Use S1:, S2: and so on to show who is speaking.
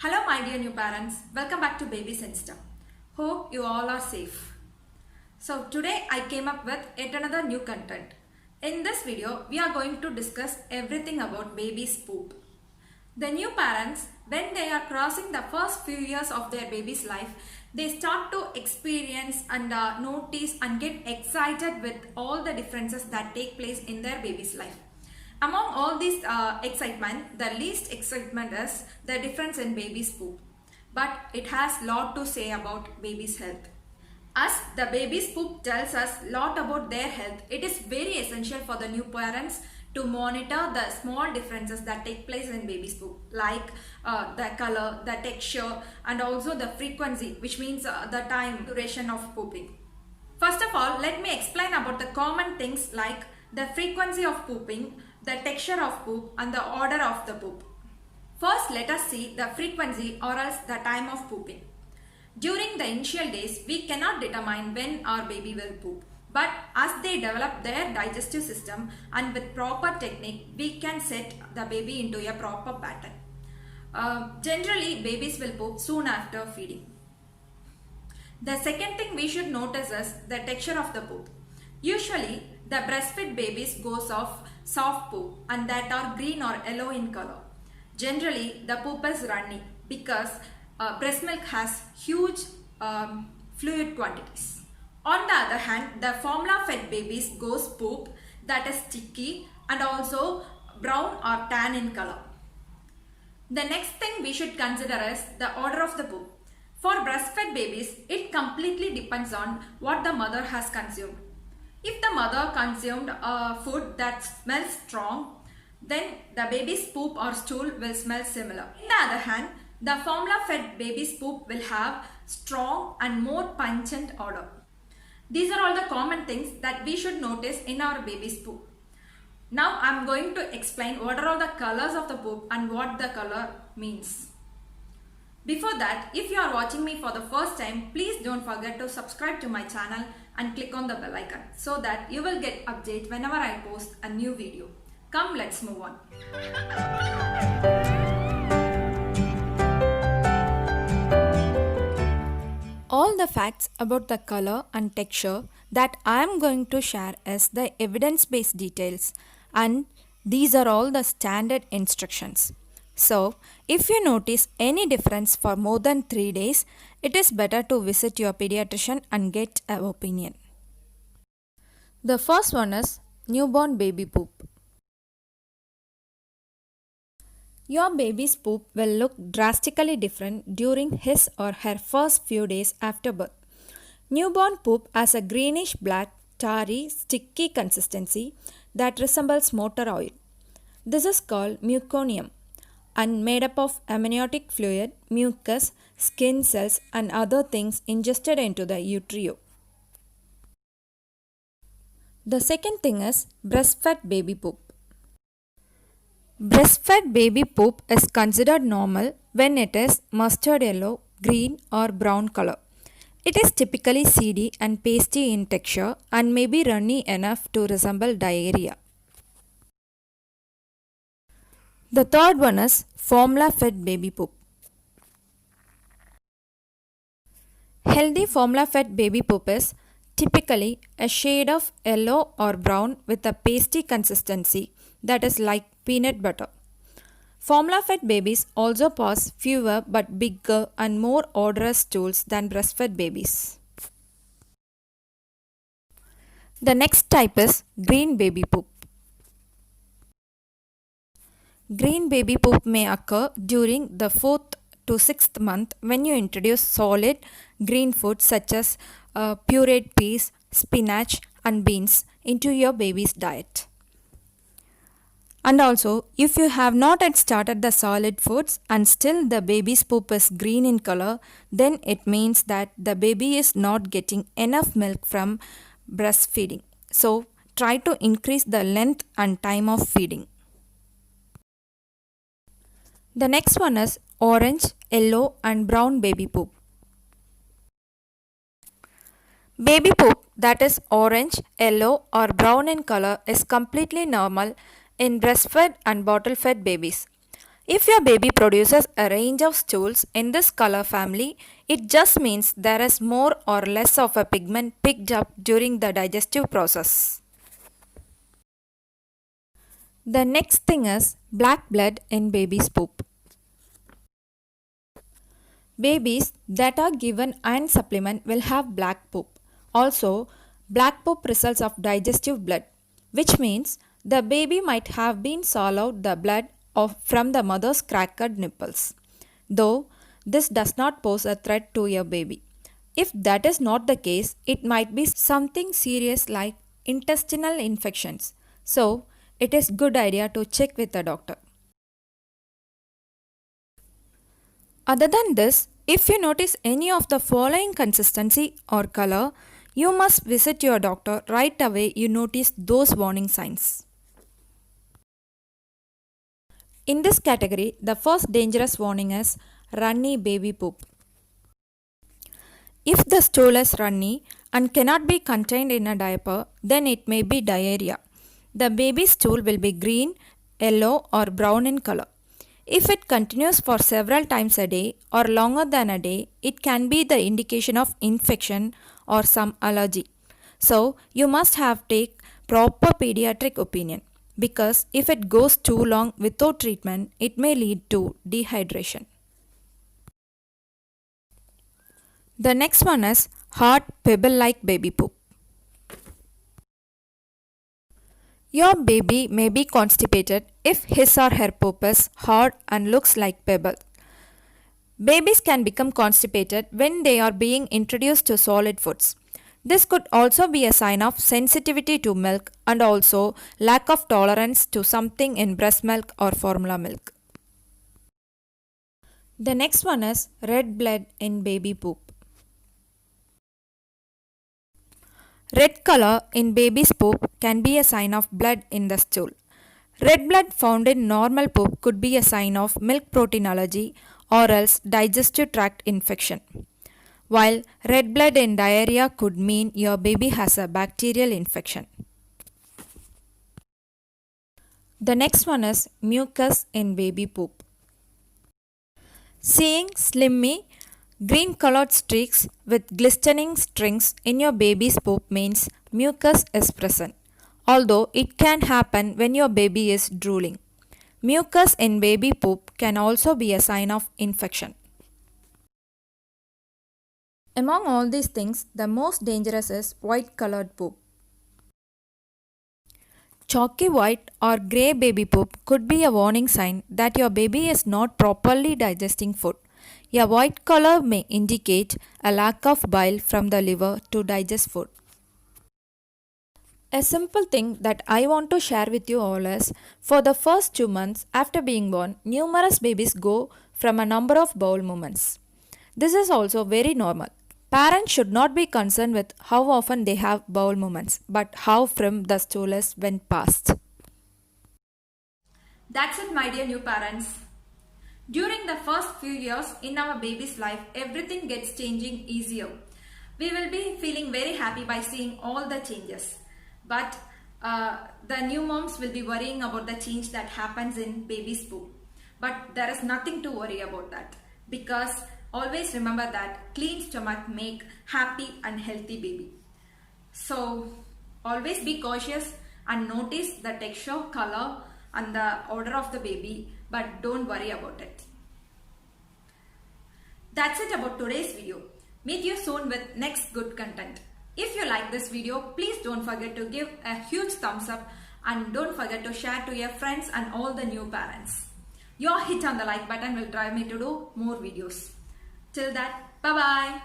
S1: Hello, my dear new parents. Welcome back to Baby Sensta. Hope you all are safe. So, today I came up with yet another new content. In this video, we are going to discuss everything about baby's poop. The new parents, when they are crossing the first few years of their baby's life, they start to experience and notice and get excited with all the differences that take place in their baby's life. Among all this excitement, the least excitement is the difference in baby's poop. But it has lot to say about baby's health. As the baby's poop tells us lot about their health, it is very essential for the new parents to monitor the small differences that take place in baby's poop, like the color, the texture, and also the frequency, which means the time duration of pooping. First of all, let me explain about the common things like the frequency of pooping, the texture of poop, and the order of the poop. First, let us see the frequency or else the time of pooping. During the initial days, we cannot determine when our baby will poop. But as they develop their digestive system and with proper technique, we can set the baby into a proper pattern. Generally, babies will poop soon after feeding. The second thing we should notice is the texture of the poop. Usually, the breastfed babies goes of soft poop and that are green or yellow in color. Generally, the poop is runny because breast milk has huge fluid quantities. On the other hand, the formula fed babies goes poop that is sticky and also brown or tan in color. The next thing we should consider is the order of the poop. For breastfed babies, it completely depends on what the mother has consumed. If the mother consumed food that smells strong, then the baby's poop or stool will smell similar. On the other hand, the formula-fed baby's poop will have strong and more pungent odor. These are all the common things that we should notice in our baby's poop. Now I am going to explain what are all the colors of the poop and what the color means. Before that, if you are watching me for the first time, please don't forget to subscribe to my channel and click on the bell icon so that you will get update whenever I post a new video. Come, let's move on.
S2: All the facts about the color and texture that I am going to share is the evidence-based details, and these are all the standard instructions. So, if you notice any difference for more than 3 days, it is better to visit your pediatrician and get an opinion. The first one is newborn baby poop. Your baby's poop will look drastically different during his or her first few days after birth. Newborn poop has a greenish black, tarry, sticky consistency that resembles motor oil. This is called meconium and made up of amniotic fluid, mucus, skin cells, and other things ingested into the utero. The second thing is breastfed baby poop. Breastfed baby poop is considered normal when it is mustard yellow, green, or brown color. It is typically seedy and pasty in texture and may be runny enough to resemble diarrhea. The third one is formula fed baby poop. Healthy formula fed baby poop is typically a shade of yellow or brown with a pasty consistency that is like peanut butter. Formula fed babies also pass fewer but bigger and more odorous stools than breastfed babies. The next type is green baby poop. Green baby poop may occur during the 4th to 6th month when you introduce solid green foods such as pureed peas, spinach, and beans into your baby's diet. And also, if you have not yet started the solid foods and still the baby's poop is green in color, then it means that the baby is not getting enough milk from breastfeeding. So, try to increase the length and time of feeding. The next one is orange, yellow, and brown baby poop. Baby poop that is orange, yellow, or brown in color is completely normal in breastfed and bottle fed babies. If your baby produces a range of stools in this color family, it just means there is more or less of a pigment picked up during the digestive process. The next thing is black blood in baby's poop. Babies that are given iron supplement will have black poop. Also, black poop results of digestive blood, which means the baby might have been swallowed the blood from the mother's cracked nipples. Though this does not pose a threat to your baby. If that is not the case, it might be something serious like intestinal infections. So, it is good idea to check with the doctor. Other than this, if you notice any of the following consistency or color, you must visit your doctor right away you notice those warning signs. In this category, the first dangerous warning is runny baby poop. If the stool is runny and cannot be contained in a diaper, then it may be diarrhea. The baby's stool will be green, yellow or brown in color. If it continues for several times a day or longer than a day, it can be the indication of infection or some allergy. So, you must take proper pediatric opinion because if it goes too long without treatment, it may lead to dehydration. The next one is hard pebble-like baby poop. Your baby may be constipated if his or her poop is hard and looks like pebble. Babies can become constipated when they are being introduced to solid foods. This could also be a sign of sensitivity to milk and also lack of tolerance to something in breast milk or formula milk. The next one is red blood in baby poop. Red color in baby's poop can be a sign of blood in the stool. Red blood found in normal poop could be a sign of milk protein allergy or else digestive tract infection. While red blood in diarrhea could mean your baby has a bacterial infection. The next one is mucus in baby poop. Seeing slimy green colored streaks with glistening strings in your baby's poop means mucus is present, although it can happen when your baby is drooling. Mucus in baby poop can also be a sign of infection. Among all these things, the most dangerous is white colored poop. Chalky white or grey baby poop could be a warning sign that your baby is not properly digesting food. A white color may indicate a lack of bile from the liver to digest food. A simple thing that I want to share with you all is, for the first 2 months after being born, numerous babies go from a number of bowel movements. This is also very normal. Parents should not be concerned with how often they have bowel movements, but how firm the stool is when passed.
S1: That's it, my dear new parents. During the first few years in our baby's life, everything gets changing easier. We will be feeling very happy by seeing all the changes. But the new moms will be worrying about the change that happens in baby's poop. But there is nothing to worry about that, because always remember that clean stomach make happy and healthy baby. So always be cautious and notice the texture, color and the odor of the baby, but don't worry about it. That's it about today's video. Meet you soon with next good content. If you like this video, please don't forget to give a huge thumbs up and don't forget to share to your friends and all the new parents. Your hit on the like button will drive me to do more videos. Till that, bye bye.